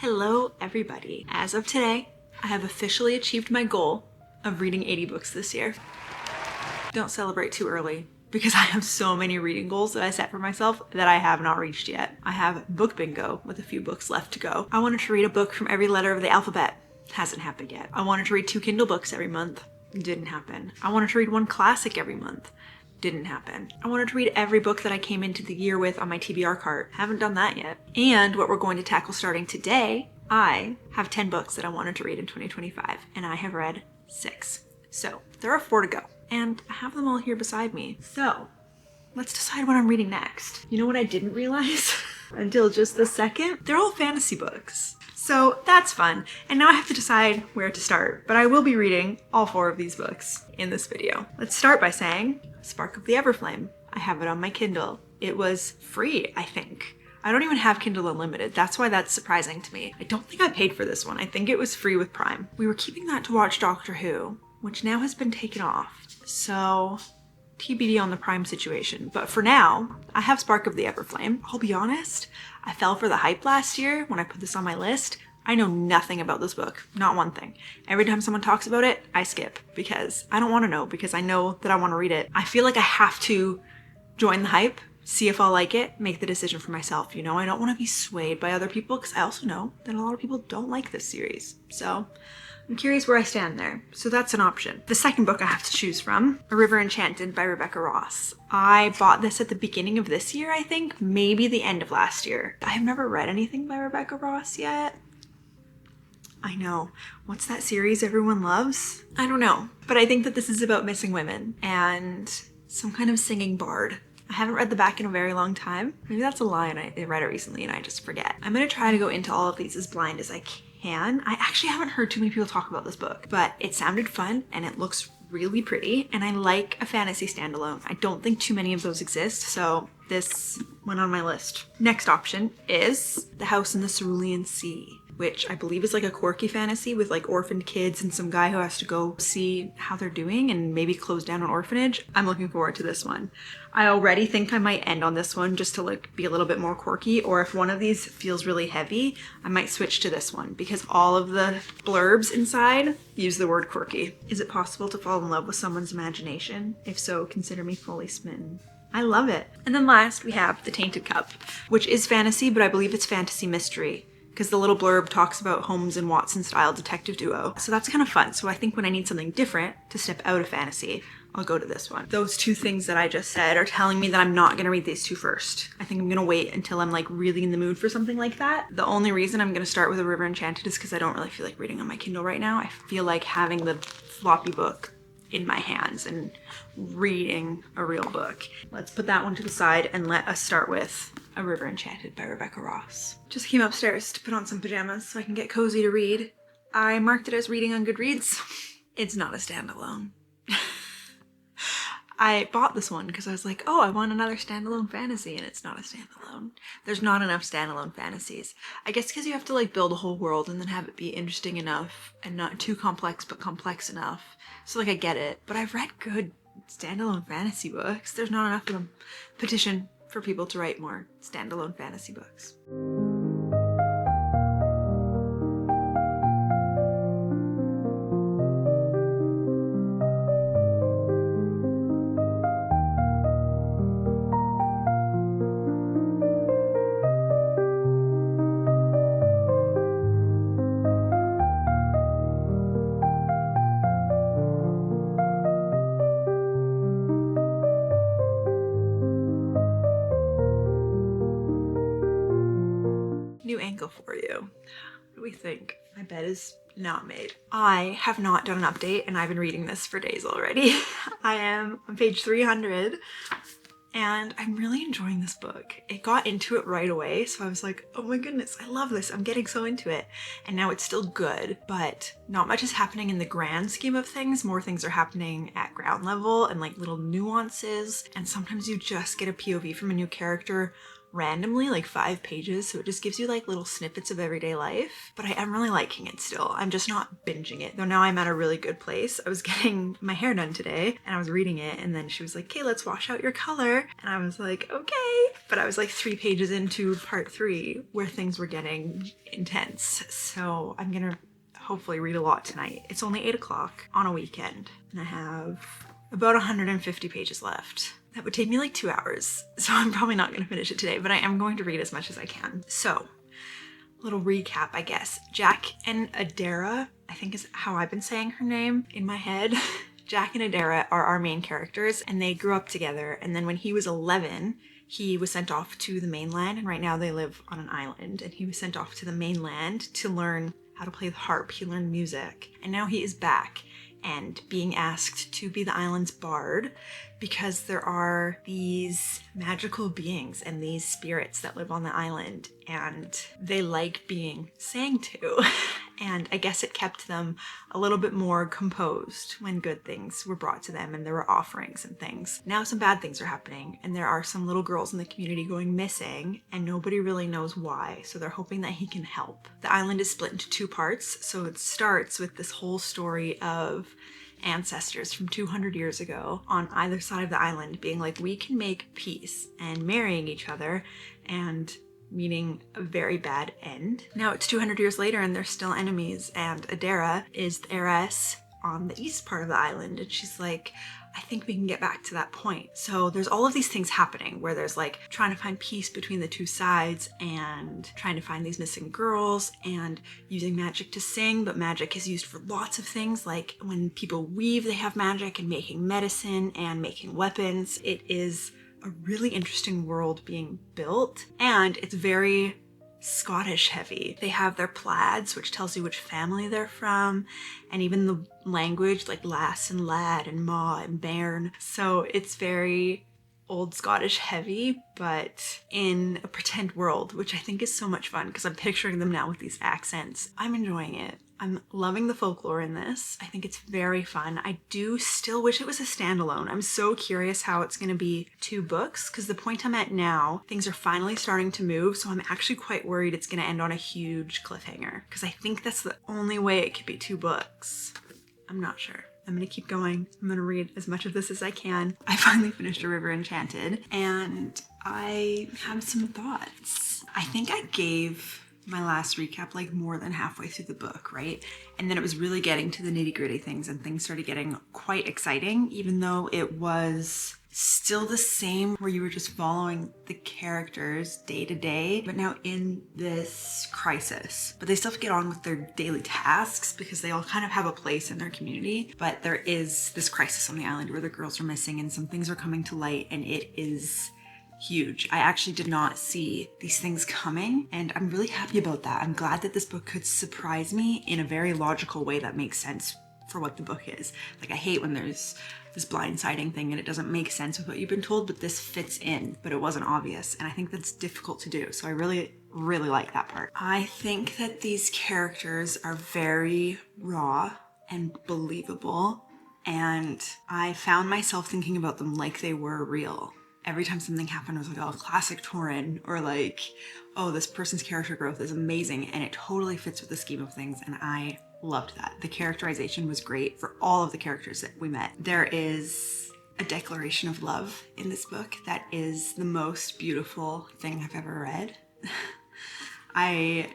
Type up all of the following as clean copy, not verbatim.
Hello everybody. As of today, I have officially achieved my goal of reading 80 books this year. Don't celebrate too early because I have so many reading goals that I set for myself that I have not reached yet. I have book bingo with a few books left to go. I wanted to read a book from every letter of the alphabet. Hasn't happened yet. I wanted to read 2 Kindle books every month. Didn't happen. I wanted to read 1 classic every month. Didn't happen. I wanted to read every book that I came into the year with on my TBR cart. Haven't done that yet. And what we're going to tackle starting today, I have 10 books that I wanted to read in 2025, and I have read 6. So there are 4 to go, and I have them all here beside me. So let's decide what I'm reading next. You know what I didn't realize until just the second? They're all fantasy books. So that's fun. And now I have to decide where to start, but I will be reading all 4 of these books in this video. Let's start by saying Spark of the Everflame. I have it on my Kindle. It was free, I think. I don't even have Kindle Unlimited. That's why that's surprising to me. I don't think I paid for this one. I think it was free with Prime. We were keeping that to watch Doctor Who, which now has been taken off. So TBD on the Prime situation. But for now, I have Spark of the Everflame. I'll be honest, I fell for the hype last year when I put this on my list. I know nothing about this book, not one thing. Every time someone talks about it, I skip because I don't want to know, because I know that I want to read it. I feel like I have to join the hype, see if I'll like it, make the decision for myself. You know, I don't want to be swayed by other people because I also know that a lot of people don't like this series. So I'm curious where I stand there. So that's an option. The second book I have to choose from, A River Enchanted by Rebecca Ross. I bought this at the beginning of this year, I think, maybe the end of last year. I've never read anything by Rebecca Ross yet. I know. What's that series everyone loves? I don't know. But I think that this is about missing women and some kind of singing bard. I haven't read the back in a very long time. Maybe that's a lie and I read it recently and I just forget. I'm gonna try to go into all of these as blind as I can. I actually haven't heard too many people talk about this book, but it sounded fun and it looks really pretty, and I like a fantasy standalone. I don't think too many of those exist, so this went on my list. Next option is The House in the Cerulean Sea, which I believe is like a quirky fantasy with like orphaned kids and some guy who has to go see how they're doing and maybe close down an orphanage. I'm looking forward to this one. I already think I might end on this one just to like be a little bit more quirky, or if one of these feels really heavy, I might switch to this one because all of the blurbs inside use the word quirky. Is it possible to fall in love with someone's imagination? If so, consider me fully smitten. I love it. And then last we have The Tainted Cup, which is fantasy, but I believe it's fantasy mystery, because the little blurb talks about Holmes and Watson style detective duo. So that's kind of fun. So I think when I need something different to step out of fantasy, I'll go to this one. Those 2 things that I just said are telling me that I'm not gonna read these 2 first. I think I'm gonna wait until I'm like really in the mood for something like that. The only reason I'm gonna start with A River Enchanted is because I don't really feel like reading on my Kindle right now. I feel like having the floppy book in my hands and reading a real book. Let's put that one to the side and let us start with A River Enchanted by Rebecca Ross. Just came upstairs to put on some pajamas so I can get cozy to read. I marked it as reading on Goodreads. It's not a standalone. I bought this one because I was like, oh, I want another standalone fantasy, and it's not a standalone. There's not enough standalone fantasies. I guess because you have to like build a whole world and then have it be interesting enough and not too complex, but complex enough. So like I get it, but I've read good standalone fantasy books. There's not enough of them. Petition for people to write more standalone fantasy books. New ankle for you. What do we think? My bed is not made. I have not done an update and I've been reading this for days already. I am on page 300 and I'm really enjoying this book. It got into it right away, so I was like, oh my goodness, I love this. I'm getting so into it. And now it's still good, but not much is happening in the grand scheme of things. More things are happening at ground level and like little nuances. And sometimes you just get a POV from a new character randomly, like 5 pages, so it just gives you like little snippets of everyday life. But I am really liking it still. I'm just not binging it, though now I'm at a really good place. I was getting my hair done today and I was reading it, and then she was like, okay, let's wash out your color. And I was like, okay. But I was like 3 pages into part 3 where things were getting intense. So I'm gonna hopefully read a lot tonight. It's only 8 o'clock on a weekend and I have about 150 pages left. That would take me like 2 hours, so I'm probably not going to finish it today, but I am going to read as much as I can. So, little recap, I guess. Jack and Adara, I think is how I've been saying her name in my head. Jack and Adara are our main characters, and they grew up together, and then when he was 11, he was sent off to the mainland, and right now they live on an island, and he was sent off to the mainland to learn how to play the harp. He learned music, and now he is back and being asked to be the island's bard because there are these magical beings and these spirits that live on the island and they like being sang to. And I guess it kept them a little bit more composed when good things were brought to them and there were offerings and things. Now some bad things are happening and there are some little girls in the community going missing and nobody really knows why, so they're hoping that he can help. The island is split into 2 parts, so it starts with this whole story of ancestors from 200 years ago on either side of the island being like, we can make peace, and marrying each other and meaning a very bad end. Now it's 200 years later and they're still enemies, and Adara is the heiress on the east part of the island, and she's like, I think we can get back to that point. So there's all of these things happening where there's like trying to find peace between the 2 sides and trying to find these missing girls and using magic to sing, but magic is used for lots of things. Like when people weave, they have magic, and making medicine and making weapons. It is a really interesting world being built, and it's very Scottish heavy. They have their plaids, which tells you which family they're from, and even the language like lass and lad and ma and bairn. So it's very old Scottish heavy, but in a pretend world, which I think is so much fun because I'm picturing them now with these accents. I'm enjoying it. I'm loving the folklore in this. I think it's very fun. I do still wish it was a standalone. I'm so curious how it's going to be 2 books, because the point I'm at now, things are finally starting to move, so I'm actually quite worried it's going to end on a huge cliffhanger, because I think that's the only way it could be 2 books. I'm not sure. I'm gonna keep going. I'm gonna read as much of this as I can. I finally finished A River Enchanted, and I have some thoughts. I think I gave my last recap like more than halfway through the book, right? And then it was really getting to the nitty-gritty things, and things started getting quite exciting, even though it was still the same where you were just following the characters day to day, but now in this crisis. But they still have to get on with their daily tasks because they all kind of have a place in their community. But there is this crisis on the island where the girls are missing and some things are coming to light, and it is huge. I actually did not see these things coming, and I'm really happy about that. I'm glad that this book could surprise me in a very logical way that makes sense for what the book is. Like, I hate when there's this blindsiding thing and it doesn't make sense with what you've been told, but this fits in, but it wasn't obvious, and I think that's difficult to do. So I really like that part. I think that these characters are very raw and believable, and I found myself thinking about them like they were real. Every time something happened, I was like, oh, classic Torrin, or like, oh, this person's character growth is amazing, and it totally fits with the scheme of things, and I loved that. The characterization was great for all of the characters that we met. There is a declaration of love in this book that is the most beautiful thing I've ever read. I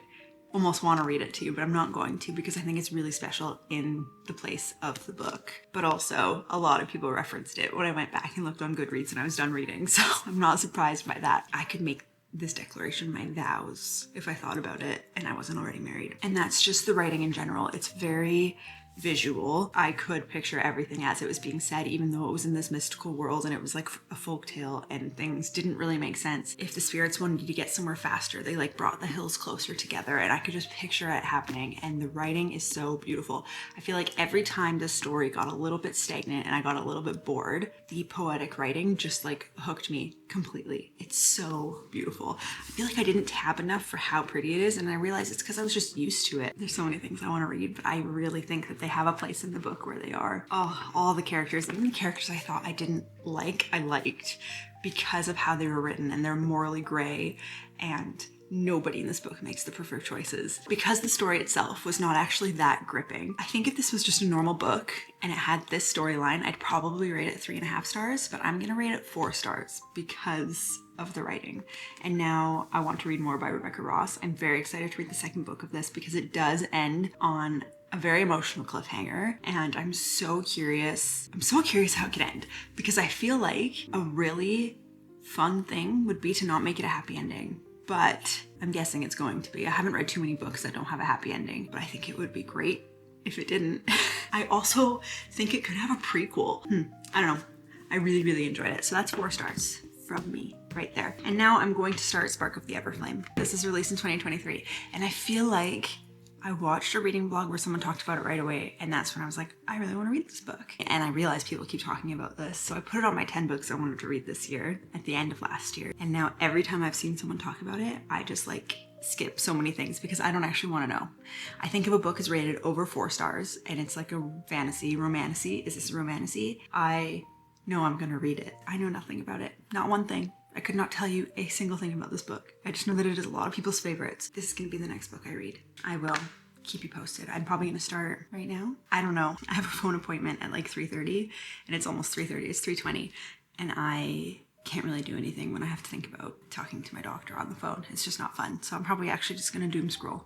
almost want to read it to you, but I'm not going to, because I think it's really special in the place of the book. But also, a lot of people referenced it when I went back and looked on Goodreads and I was done reading, so I'm not surprised by that. I could make this declaration my vows if I thought about it and I wasn't already married. And that's just the writing in general. It's very visual. I could picture everything as it was being said, even though it was in this mystical world and it was like a folk tale and things didn't really make sense. If the spirits wanted to get somewhere faster, they like brought the hills closer together, and I could just picture it happening, and the writing is so beautiful. I feel like every time the story got a little bit stagnant and I got a little bit bored, the poetic writing just like hooked me completely. It's so beautiful. I feel like I didn't tab enough for how pretty it is, and I realized it's because I was just used to it. There's so many things I want to read, but I really think that they have a place in the book where they are. Oh, all the characters, even the characters I thought I didn't like, I liked because of how they were written, and they're morally gray, and nobody in this book makes the preferred choices. Because the story itself was not actually that gripping. I think if this was just a normal book and it had this storyline, I'd probably rate it 3.5 stars, but I'm gonna rate it 4 stars because of the writing. And now I want to read more by Rebecca Ross. I'm very excited to read the second book of this because it does end on a very emotional cliffhanger, and I'm so curious how it could end, because I feel like a really fun thing would be to not make it a happy ending. But I'm guessing it's going to be. I haven't read too many books that don't have a happy ending, but I think it would be great if it didn't. I also think it could have a prequel. I don't know. I really, really enjoyed it. So that's 4 stars from me right there. And now I'm going to start Spark of the Everflame. This is released in 2023. And I feel like I watched a reading blog where someone talked about it right away, and that's when I was like, I really want to read this book. And I realized people keep talking about this, so I put it on my 10 books I wanted to read this year at the end of last year. And now every time I've seen someone talk about it, I just like skip so many things because I don't actually want to know. I think if a book is rated over 4 stars and it's like a fantasy, romantasy, is this a romantasy? I know I'm gonna read it. I know nothing about it. Not one thing. I could not tell you a single thing about this book. I just know that it is a lot of people's favorites. This is gonna be the next book I read. I will keep you posted. I'm probably gonna start right now. I don't know. I have a phone appointment at like 3:30 and it's almost 3:30, it's 3:20. And I can't really do anything when I have to think about talking to my doctor on the phone. It's just not fun. So I'm probably actually just gonna doom scroll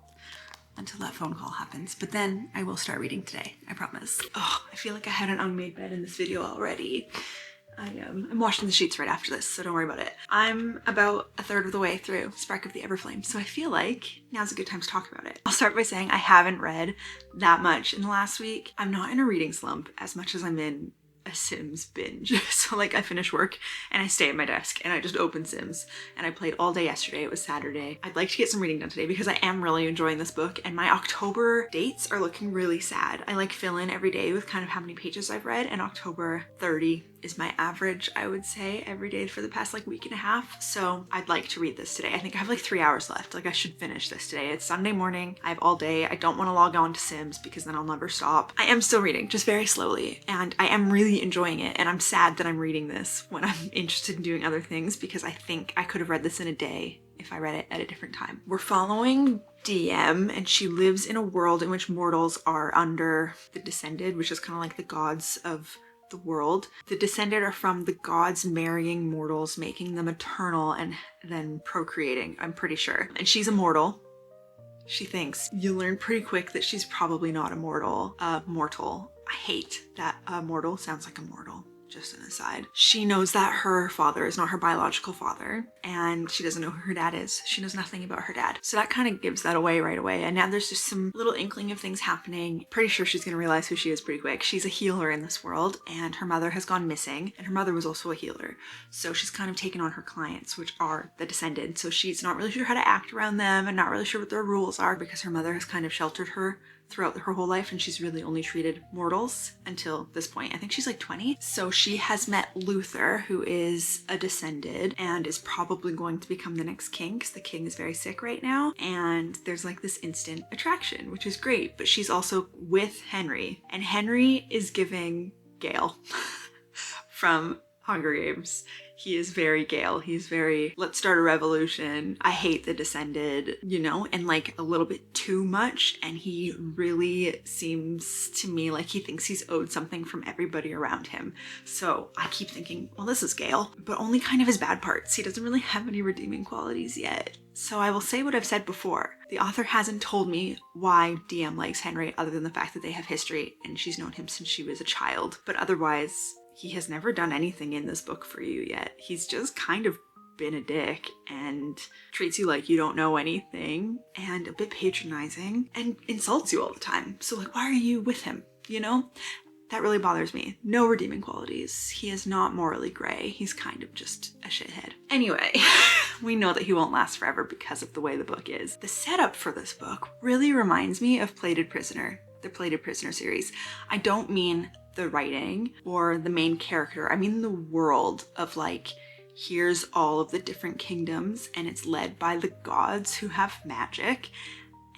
until that phone call happens. But then I will start reading today, I promise. Oh, I feel like I had an unmade bed in this video already. I'm washing the sheets right after this, so don't worry about it. I'm about a third of the way through Spark of the Everflame, so I feel like now's a good time to talk about it. I'll start by saying I haven't read that much in the last week. I'm not in a reading slump as much as I'm in a Sims binge. So like I finish work and I stay at my desk and I just open Sims, and I played all day yesterday. It was Saturday. I'd like to get some reading done today because I am really enjoying this book, and my October dates are looking really sad. I like fill in every day with kind of how many pages I've read, and October 30 is my average, I would say, every day for the past like week and a half. So I'd like to read this today. I think I have like 3 hours left. Like I should finish this today. It's Sunday morning. I have all day. I don't want to log on to Sims because then I'll never stop. I am still reading, just very slowly, and I am really enjoying it. And I'm sad that I'm reading this when I'm interested in doing other things, because I think I could have read this in a day if I read it at a different time. We're following DM, and she lives in a world in which mortals are under the Descended, which is kind of like the gods of the world. The Descended are from the gods marrying mortals, making them eternal and then procreating, I'm pretty sure. And she's a mortal. She thinks. You learn pretty quick that she's probably not a mortal. I hate that mortal sounds like immortal. Just an aside. She knows that her father is not her biological father, and she doesn't know who her dad is. She knows nothing about her dad. So that kind of gives that away right away. And now there's just some little inkling of things happening. Pretty sure she's gonna realize who she is pretty quick. She's a healer in this world, and her mother has gone missing, and her mother was also a healer. So she's kind of taken on her clients, which are the Descended. So she's not really sure how to act around them and not really sure what their rules are, because her mother has kind of sheltered her throughout her whole life, and she's really only treated mortals until this point. I think she's like 20. So she has met Luther, who is a Descended and is probably going to become the next king, because the king is very sick right now. And there's like this instant attraction, which is great, but she's also with Henry, and Henry is giving Gale from Hunger Games. He is very Gale. He's very, let's start a revolution. I hate the Descended, you know, and like a little bit too much. And he really seems to me like he thinks he's owed something from everybody around him. So I keep thinking, well, this is Gale, but only kind of his bad parts. He doesn't really have any redeeming qualities yet. So I will say what I've said before. The author hasn't told me why DM likes Henry other than the fact that they have history and she's known him since she was a child. But otherwise, he has never done anything in this book for you yet. He's just kind of been a dick and treats you like you don't know anything and a bit patronizing and insults you all the time. So like, why are you with him? You know? That really bothers me. No redeeming qualities. He is not morally gray. He's kind of just a shithead. Anyway, we know that he won't last forever because of the way the book is. The setup for this book really reminds me of Plated Prisoner, the Plated Prisoner series. I don't mean the writing or the main character. I mean the world of like, here's all of the different kingdoms and it's led by the gods who have magic,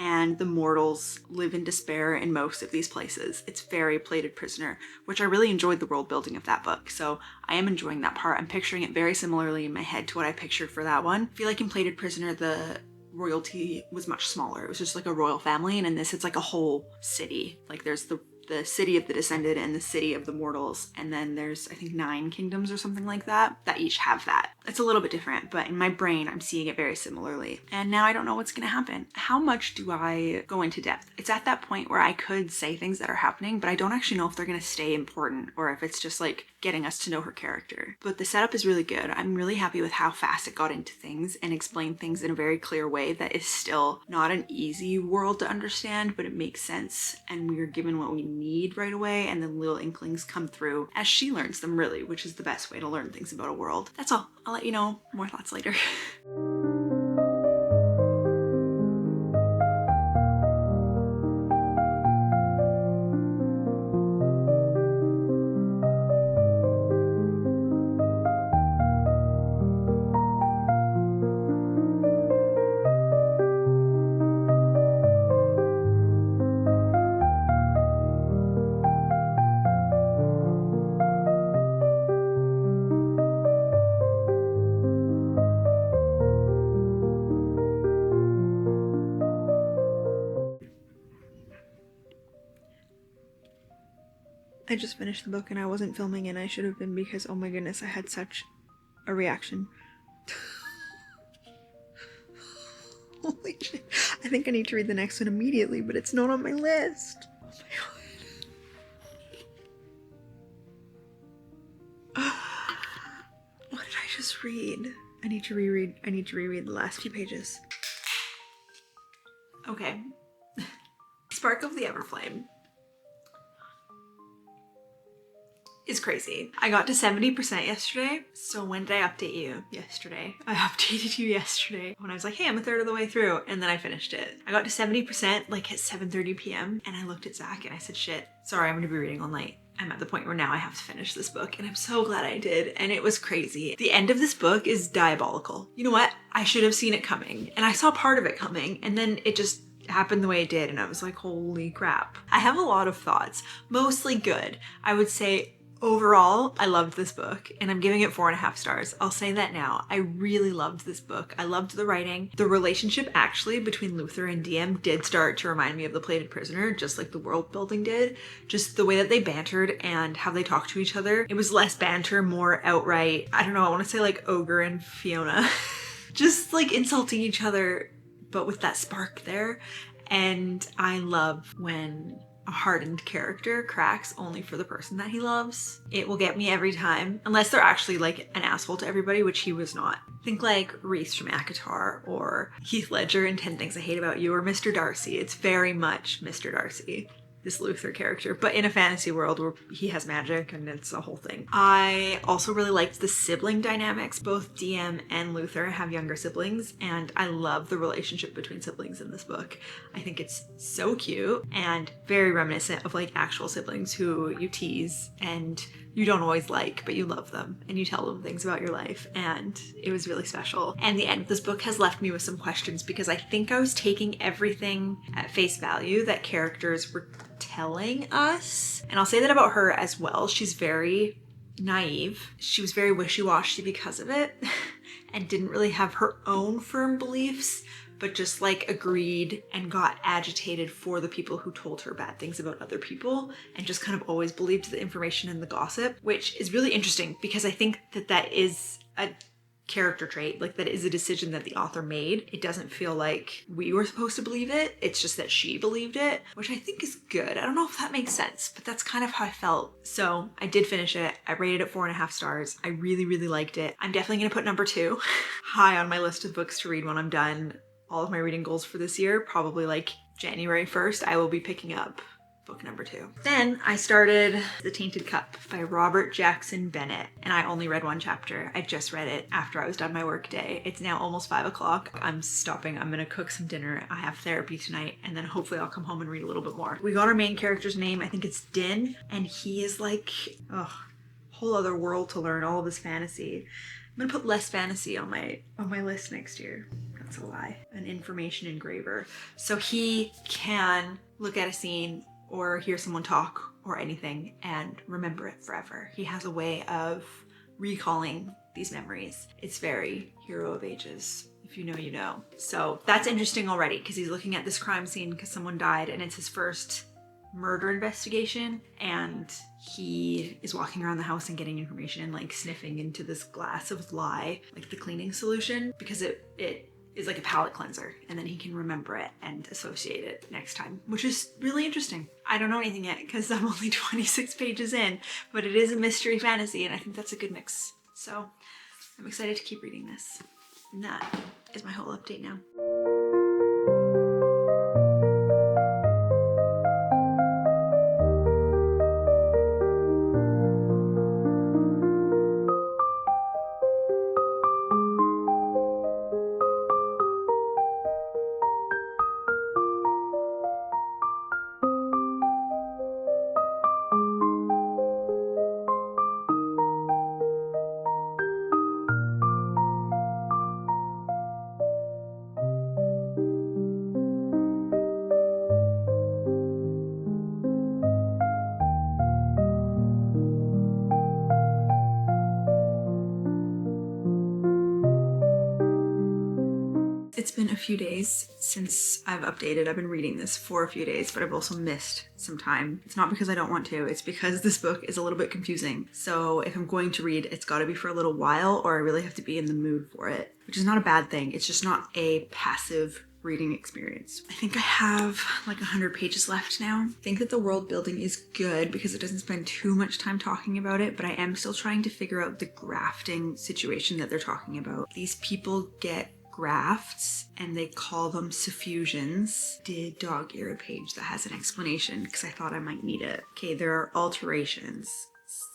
and the mortals live in despair in most of these places. It's very Plated Prisoner, which I really enjoyed the world building of that book, so I am enjoying that part. I'm picturing it very similarly in my head to what I pictured for that one. I feel like in Plated Prisoner, the royalty was much smaller. It was just like a royal family, and in this it's like a whole city. Like there's the city of the descended and the city of the mortals, and then there's I think 9 kingdoms or something like that each have that. It's a little bit different, but in my brain I'm seeing it very similarly. And now I don't know what's gonna happen. How much do I go into depth? It's at that point where I could say things that are happening, but I don't actually know if they're gonna stay important or if it's just like getting us to know her character. But the setup is really good. I'm really happy with how fast it got into things and explained things in a very clear way that is still not an easy world to understand, but it makes sense and we are given what we need right away, and then little inklings come through as she learns them, really, which is the best way to learn things about a world. That's all. I'll let you know more thoughts later. I just finished the book and I wasn't filming, and I should have been because, oh my goodness, I had such a reaction. Holy shit. I think I need to read the next one immediately, but it's not on my list. Oh my god. What did I just read? I need to reread the last few pages. Okay. Spark of the Everflame is crazy. I got to 70% yesterday. So when did I update you? Yesterday. I updated you yesterday when I was like, hey, I'm a third of the way through, and then I finished it. I got to 70% like at 7:30 p.m. and I looked at Zach and I said, shit, sorry, I'm gonna be reading all night. I'm at the point where now I have to finish this book, and I'm so glad I did, and it was crazy. The end of this book is diabolical. You know what? I should have seen it coming, and I saw part of it coming, and then it just happened the way it did, and I was like, holy crap. I have a lot of thoughts, mostly good. I would say overall, I loved this book, and I'm giving it 4.5 stars. I'll say that now. I really loved this book. I loved the writing. The relationship actually between Luther and DM did start to remind me of The Plated Prisoner, just like the world building did. Just the way that they bantered and how they talked to each other. It was less banter, more outright, I don't know, I want to say like Ogre and Fiona. Just like insulting each other, but with that spark there. And I love when a hardened character cracks only for the person that he loves. It will get me every time, unless they're actually like an asshole to everybody, which he was not. Think like Reese from ACOTAR or Heath Ledger in 10 Things I Hate About You or Mr. Darcy. It's very much Mr. Darcy, this Luther character, but in a fantasy world where he has magic and it's a whole thing. I also really liked the sibling dynamics. Both DM and Luther have younger siblings, and I love the relationship between siblings in this book. I think it's so cute and very reminiscent of like actual siblings who you tease and you don't always like, but you love them and you tell them things about your life, and it was really special. And the end of this book has left me with some questions because I think I was taking everything at face value that characters were telling us. And I'll say that about her as well. She's very naive. She was very wishy-washy because of it and didn't really have her own firm beliefs, but just like agreed and got agitated for the people who told her bad things about other people, and just kind of always believed the information and the gossip, which is really interesting because I think that that is a character trait. Like that is a decision that the author made. It doesn't feel like we were supposed to believe it. It's just that she believed it, which I think is good. I don't know if that makes sense, but that's kind of how I felt. So I did finish it. I rated it 4.5 stars. I really, really liked it. I'm definitely gonna put number 2 high on my list of books to read when I'm done all of my reading goals for this year. Probably like January 1st, I will be picking up book number 2. Then I started The Tainted Cup by Robert Jackson Bennett, and I only read 1 chapter. I just read it after I was done my work day. It's now almost 5 o'clock. I'm stopping. I'm gonna cook some dinner. I have therapy tonight, and then hopefully I'll come home and read a little bit more. We got our main character's name. I think it's Din, and he is like, whole other world to learn, all of his fantasy. I'm gonna put less fantasy on my list next year. That's a lie. An information engraver. So he can look at a scene or hear someone talk or anything and remember it forever. He has a way of recalling these memories. It's very Hero of Ages. If you know, you know. So that's interesting already because he's looking at this crime scene because someone died and it's his first murder investigation, and he is walking around the house and getting information and like sniffing into this glass of lye, like the cleaning solution, because it is like a palate cleanser, and then he can remember it and associate it next time, which is really interesting. I don't know anything yet because I'm only 26 pages in, but it is a mystery fantasy and I think that's a good mix. So I'm excited to keep reading this. And that is my whole update now. It's been a few days since I've updated. I've been reading this for a few days, but I've also missed some time. It's not because I don't want to, it's because this book is a little bit confusing. So if I'm going to read, it's gotta be for a little while or I really have to be in the mood for it, which is not a bad thing. It's just not a passive reading experience. I think I have like 100 pages left now. I think that the world building is good because it doesn't spend too much time talking about it, but I am still trying to figure out the grafting situation that they're talking about. These people get grafts and they call them suffusions. Did dog ear a page that has an explanation because I thought I might need it. Okay, there are alterations.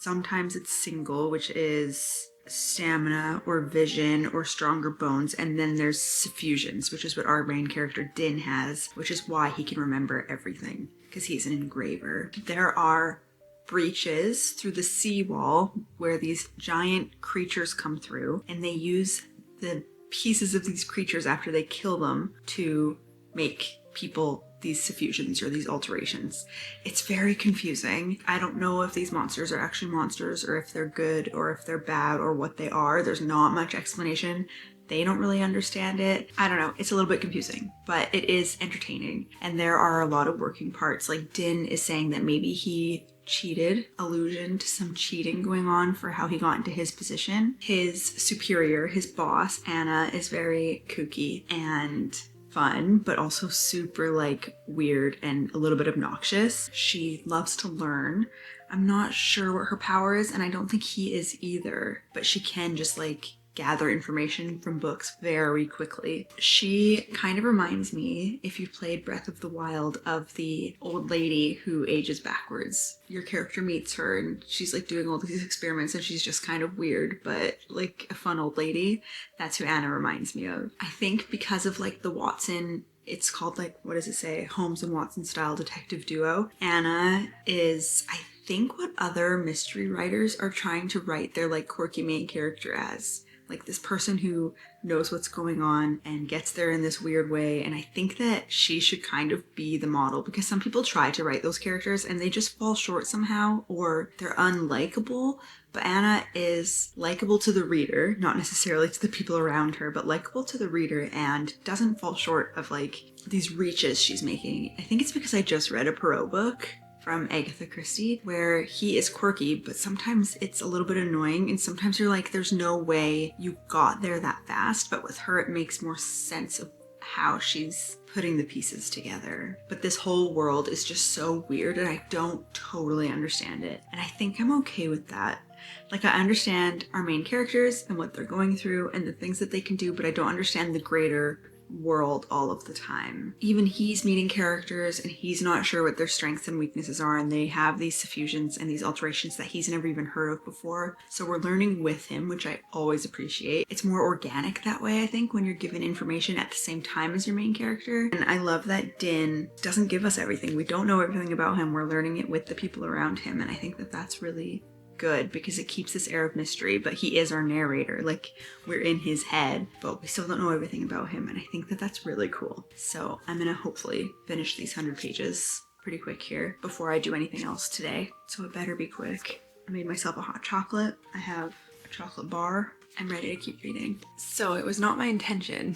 Sometimes it's single, which is stamina or vision or stronger bones, and then there's suffusions, which is what our main character Din has, which is why he can remember everything because he's an engraver. There are breaches through the seawall where these giant creatures come through, and they use the pieces of these creatures after they kill them to make people these suffusions or these alterations. It's very confusing. I don't know if these monsters are actually monsters or if they're good or if they're bad or what they are. There's not much explanation. They don't really understand it. I don't know. It's a little bit confusing, but it is entertaining. And there are a lot of working parts. Like Din is saying that maybe he cheated, allusion to some cheating going on for how he got into his position. His superior, his boss, Anna, is very kooky and fun, but also super like weird and a little bit obnoxious. She loves to learn. I'm not sure what her power is, and I don't think he is either, but she can just like gather information from books very quickly. She kind of reminds me, if you've played Breath of the Wild, of the old lady who ages backwards. Your character meets her and she's like doing all these experiments and she's just kind of weird, but like a fun old lady. That's who Anna reminds me of. I think because of like the Watson, it's called like, what does it say? Holmes and Watson style detective duo. Anna is, I think, what other mystery writers are trying to write their like quirky main character as. Like this person who knows what's going on and gets there in this weird way. And I think that she should kind of be the model because some people try to write those characters and they just fall short somehow or they're unlikable. But Anna is likable to the reader, not necessarily to the people around her, but likable to the reader and doesn't fall short of like these reaches she's making. I think it's because I just read a Perot book from Agatha Christie, where he is quirky, but sometimes it's a little bit annoying, and sometimes you're like, there's no way you got there that fast, but with her it makes more sense of how she's putting the pieces together. But this whole world is just so weird, and I don't totally understand it, and I think I'm okay with that. Like, I understand our main characters and what they're going through and the things that they can do, but I don't understand the greater world all of the time. Even he's meeting characters and he's not sure what their strengths and weaknesses are, and they have these suffusions and these alterations that he's never even heard of before. So we're learning with him, which I always appreciate. It's more organic that way, I think, when you're given information at the same time as your main character. And I love that Din doesn't give us everything. We don't know everything about him. We're learning it with the people around him, and I think that that's really good because it keeps this air of mystery, but he is our narrator. Like, we're in his head, but we still don't know everything about him, and I think that that's really cool. So I'm gonna hopefully finish these 100 pages pretty quick here before I do anything else today. So it better be quick. I made myself a hot chocolate. I have a chocolate bar. I'm ready to keep reading. So it was not my intention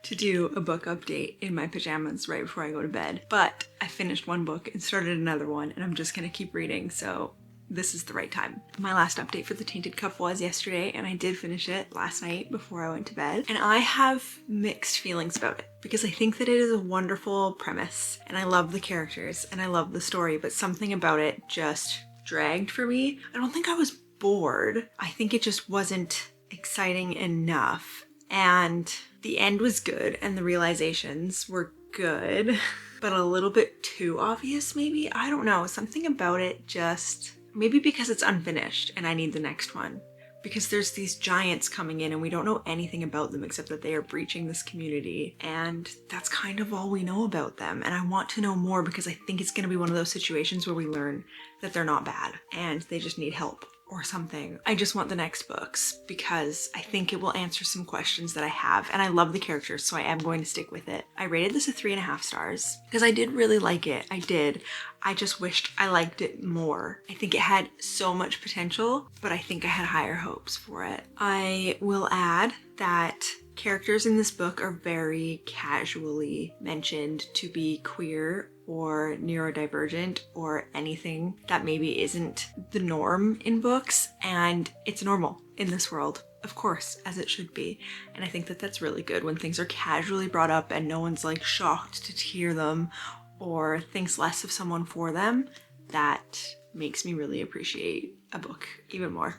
to do a book update in my pajamas right before I go to bed, but I finished one book and started another one, and I'm just gonna keep reading, so this is the right time. My last update for The Tainted Cup was yesterday, and I did finish it last night before I went to bed, and I have mixed feelings about it because I think that it is a wonderful premise, and I love the characters, and I love the story, but something about it just dragged for me. I don't think I was bored. I think it just wasn't exciting enough, and the end was good and the realizations were good, but a little bit too obvious maybe? I don't know, something about it just, maybe because it's unfinished and I need the next one. Because there's these giants coming in and we don't know anything about them except that they are breaching this community, and that's kind of all we know about them, and I want to know more because I think it's gonna be one of those situations where we learn that they're not bad and they just need help or something. I just want the next books because I think it will answer some questions that I have, and I love the characters, so I am going to stick with it. I rated this a 3.5 stars because I did really like it. I did. I just wished I liked it more. I think it had so much potential, but I think I had higher hopes for it. I will add that characters in this book are very casually mentioned to be queer or neurodivergent or anything that maybe isn't the norm in books, and it's normal in this world, of course, as it should be. And I think that that's really good when things are casually brought up and no one's like shocked to hear them or thinks less of someone for them. That makes me really appreciate a book even more.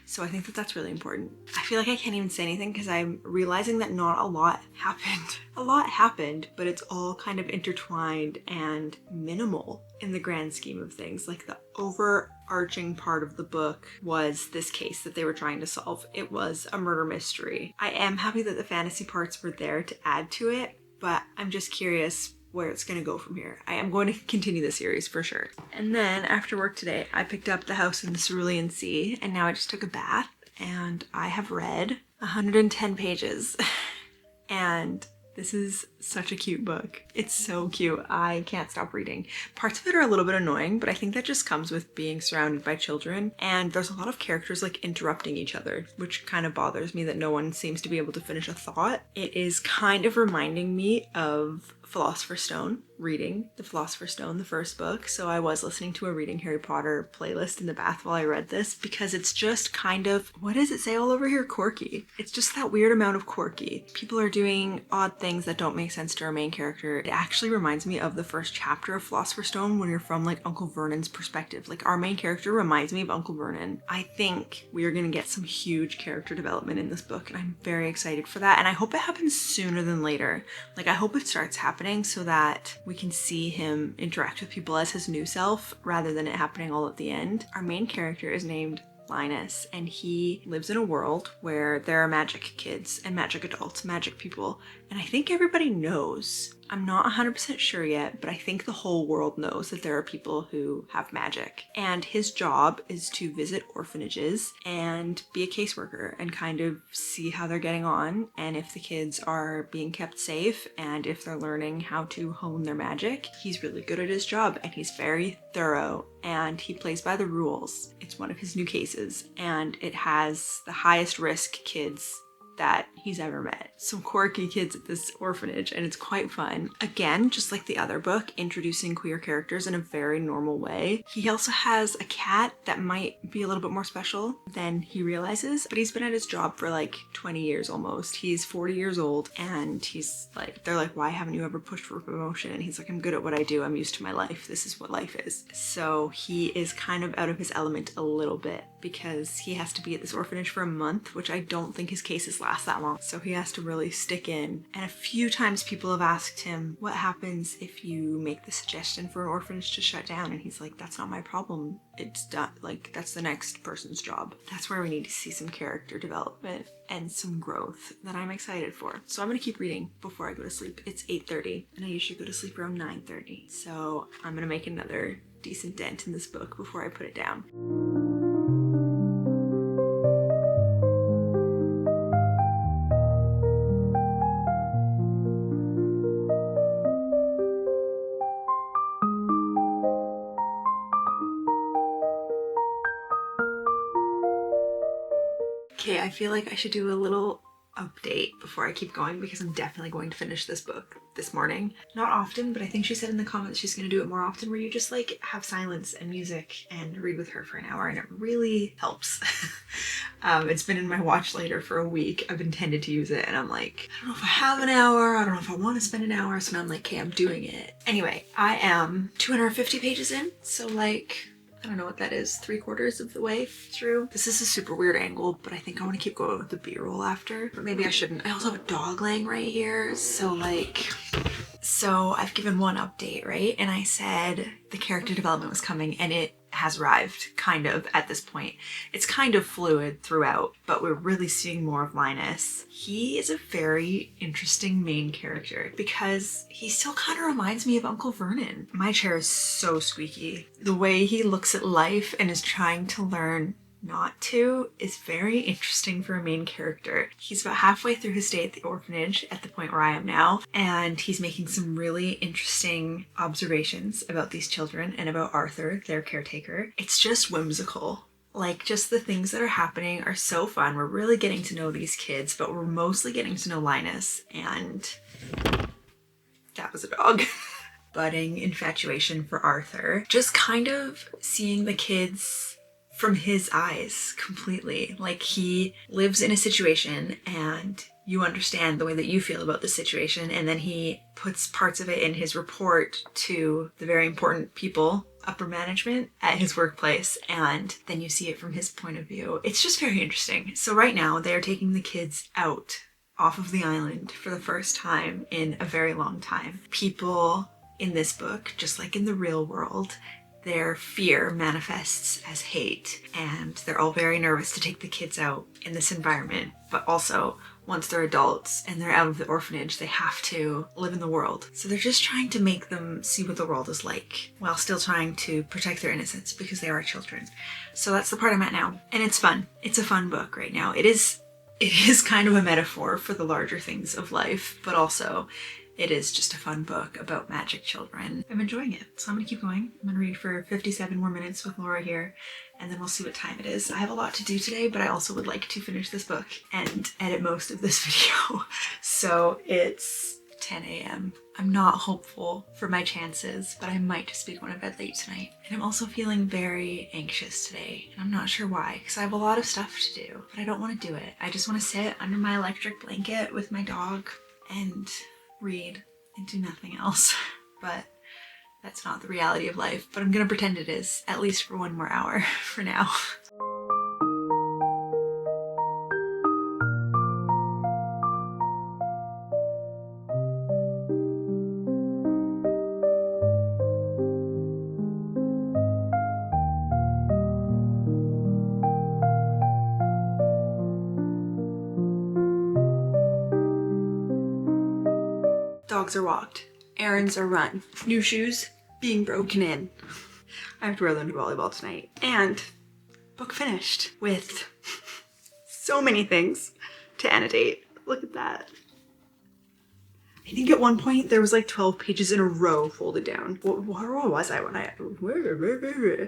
So I think that that's really important. I feel like I can't even say anything because I'm realizing that not a lot happened. A lot happened, but it's all kind of intertwined and minimal in the grand scheme of things. Like, the overarching part of the book was this case that they were trying to solve. It was a murder mystery. I am happy that the fantasy parts were there to add to it, but I'm just curious where it's gonna go from here. I am going to continue the series for sure. And then after work today, I picked up The House in the Cerulean Sea, and now I just took a bath, and I have read 110 pages. And this is such a cute book. It's so cute. I can't stop reading. Parts of it are a little bit annoying, but I think that just comes with being surrounded by children. And there's a lot of characters like interrupting each other, which kind of bothers me that no one seems to be able to finish a thought. It is kind of reminding me of Philosopher's Stone, reading The Philosopher's Stone, the first book. So I was listening to a Reading Harry Potter playlist in the bath while I read this because it's just kind of, what does it say all over here? Quirky. It's just that weird amount of quirky. People are doing odd things that don't make sense to our main character. It actually reminds me of the first chapter of Philosopher's Stone when you're from like Uncle Vernon's perspective. Like, our main character reminds me of Uncle Vernon. I think we are gonna get some huge character development in this book, and I'm very excited for that. And I hope it happens sooner than later. Like, I hope it starts happening so that we can see him interact with people as his new self rather than it happening all at the end. Our main character is named Linus, and he lives in a world where there are magic kids and magic adults, magic people, and I think everybody knows. I'm not 100% sure yet, but I think the whole world knows that there are people who have magic. And his job is to visit orphanages and be a caseworker and kind of see how they're getting on and if the kids are being kept safe and if they're learning how to hone their magic. He's really good at his job and he's very thorough and he plays by the rules. It's one of his new cases and it has the highest risk kids that he's ever met. Some quirky kids at this orphanage, and it's quite fun. Again, just like the other book, introducing queer characters in a very normal way. He also has a cat that might be a little bit more special than he realizes, but he's been at his job for like 20 years almost. He's 40 years old, and he's like, they're like, why haven't you ever pushed for promotion? And he's like, I'm good at what I do. I'm used to my life. This is what life is. So he is kind of out of his element a little bit because he has to be at this orphanage for a month, which I don't think his cases last that long. So he has to really stick in. And a few times people have asked him, what happens if you make the suggestion for an orphanage to shut down? And he's like, that's not my problem. It's done. Like, that's the next person's job. That's where we need to see some character development and some growth that I'm excited for. So I'm gonna keep reading before I go to sleep. It's 8:30 and I usually go to sleep around 9:30. So I'm gonna make another decent dent in this book before I put it down. Okay, I feel like I should do a little update before I keep going because I'm definitely going to finish this book this morning. Not often, but I think she said in the comments she's going to do it more often, where you just like have silence and music and read with her for an hour, and it really helps. It's been in my watch later for a week. I've intended to use it and I'm like, I don't know if I have an hour, I don't know if I want to spend an hour, so now I'm like, okay, I'm doing it. Anyway, I am 250 pages in, so like, I don't know what that is, 3/4 of the way through. This is a super weird angle, but I think I want to keep going with the B-roll after, but maybe I shouldn't. I also have a dog laying right here, so like, so I've given one update, right? And I said the character development was coming, and it has arrived, kind of, at this point. It's kind of fluid throughout, but we're really seeing more of Linus. He is a very interesting main character because he still kind of reminds me of Uncle Vernon. My chair is so squeaky. The way he looks at life and is trying to learn not to is very interesting for a main character. He's about halfway through his stay at the orphanage at the point where I am now, and he's making some really interesting observations about these children and about Arthur, their caretaker. It's just whimsical. Like, just the things that are happening are so fun. We're really getting to know these kids, but we're mostly getting to know Linus, and that was a dog. Budding infatuation for Arthur. Just kind of seeing the kids from his eyes completely. Like, he lives in a situation and you understand the way that you feel about the situation, and then he puts parts of it in his report to the very important people, upper management at his workplace, and then you see it from his point of view. It's just very interesting. So right now they're taking the kids out off of the island for the first time in a very long time. People in this book, just like in the real world, their fear manifests as hate, and they're all very nervous to take the kids out in this environment. But also, once they're adults and they're out of the orphanage, they have to live in the world. So they're just trying to make them see what the world is like while still trying to protect their innocence because they are children. So that's the part I'm at now, and it's fun. It's a fun book right now. It is kind of a metaphor for the larger things of life, but also it is just a fun book about magic children. I'm enjoying it, so I'm gonna keep going. I'm gonna read for 57 more minutes with Laura here, and then we'll see what time it is. I have a lot to do today, but I also would like to finish this book and edit most of this video. So it's 10 a.m. I'm not hopeful for my chances, but I might just be going to bed late tonight. And I'm also feeling very anxious today, and I'm not sure why, because I have a lot of stuff to do, but I don't want to do it. I just want to sit under my electric blanket with my dog and read and do nothing else. But that's not the reality of life, but I'm gonna pretend it is, at least for one more hour for now. Dogs are walked, errands are run, new shoes being broken in. I have to wear them to volleyball tonight. And book finished with so many things to annotate. Look at that. I think at one point there was like 12 pages in a row folded down. Where was I when I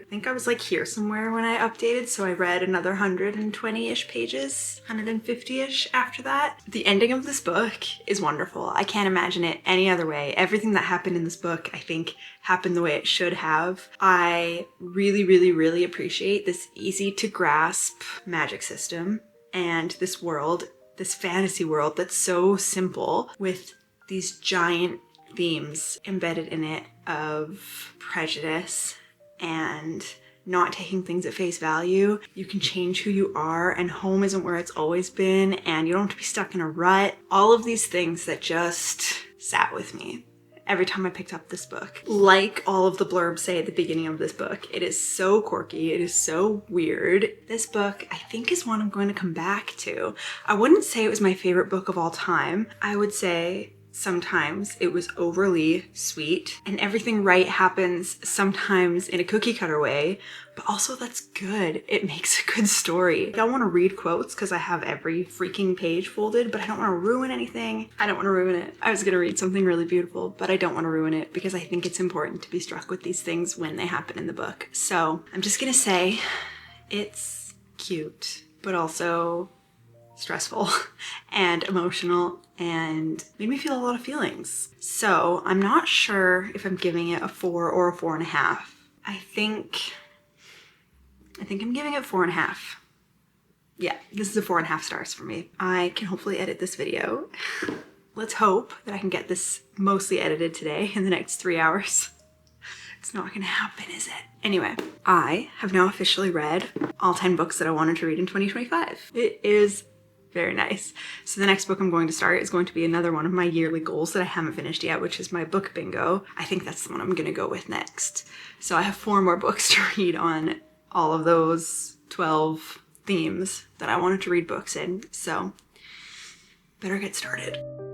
think I was like here somewhere when I updated, so I read another 120-ish pages, 150-ish after that. The ending of this book is wonderful. I can't imagine it any other way. Everything that happened in this book, I think, happened the way it should have. I really, really, really appreciate this easy to grasp magic system and this world, this fantasy world that's so simple with these giant themes embedded in it of prejudice and not taking things at face value. You can change who you are, and home isn't where it's always been, and you don't have to be stuck in a rut. All of these things that just sat with me every time I picked up this book. Like all of the blurbs say at the beginning of this book, it is so quirky, it is so weird. This book, I think, is one I'm going to come back to. I wouldn't say it was my favorite book of all time. I would say sometimes it was overly sweet, and everything right happens sometimes in a cookie cutter way, but also that's good. It makes a good story. I want to read quotes because I have every freaking page folded, but I don't want to ruin anything. I don't want to ruin it. I was gonna read something really beautiful, but I don't want to ruin it because I think it's important to be struck with these things when they happen in the book. So I'm just gonna say it's cute, but also stressful and emotional and made me feel a lot of feelings. So I'm not sure if I'm giving it a 4 or a 4.5. I think I'm giving it 4.5. Yeah, this is a 4.5 stars for me. I can hopefully edit this video. Let's hope that I can get this mostly edited today in the next 3 hours. It's not gonna happen, is it? Anyway, I have now officially read all 10 books that I wanted to read in 2025. It is very nice. So the next book I'm going to start is going to be another one of my yearly goals that I haven't finished yet, which is my book bingo. I think that's the one I'm gonna go with next. So I have 4 more books to read on all of those 12 themes that I wanted to read books in. So better get started.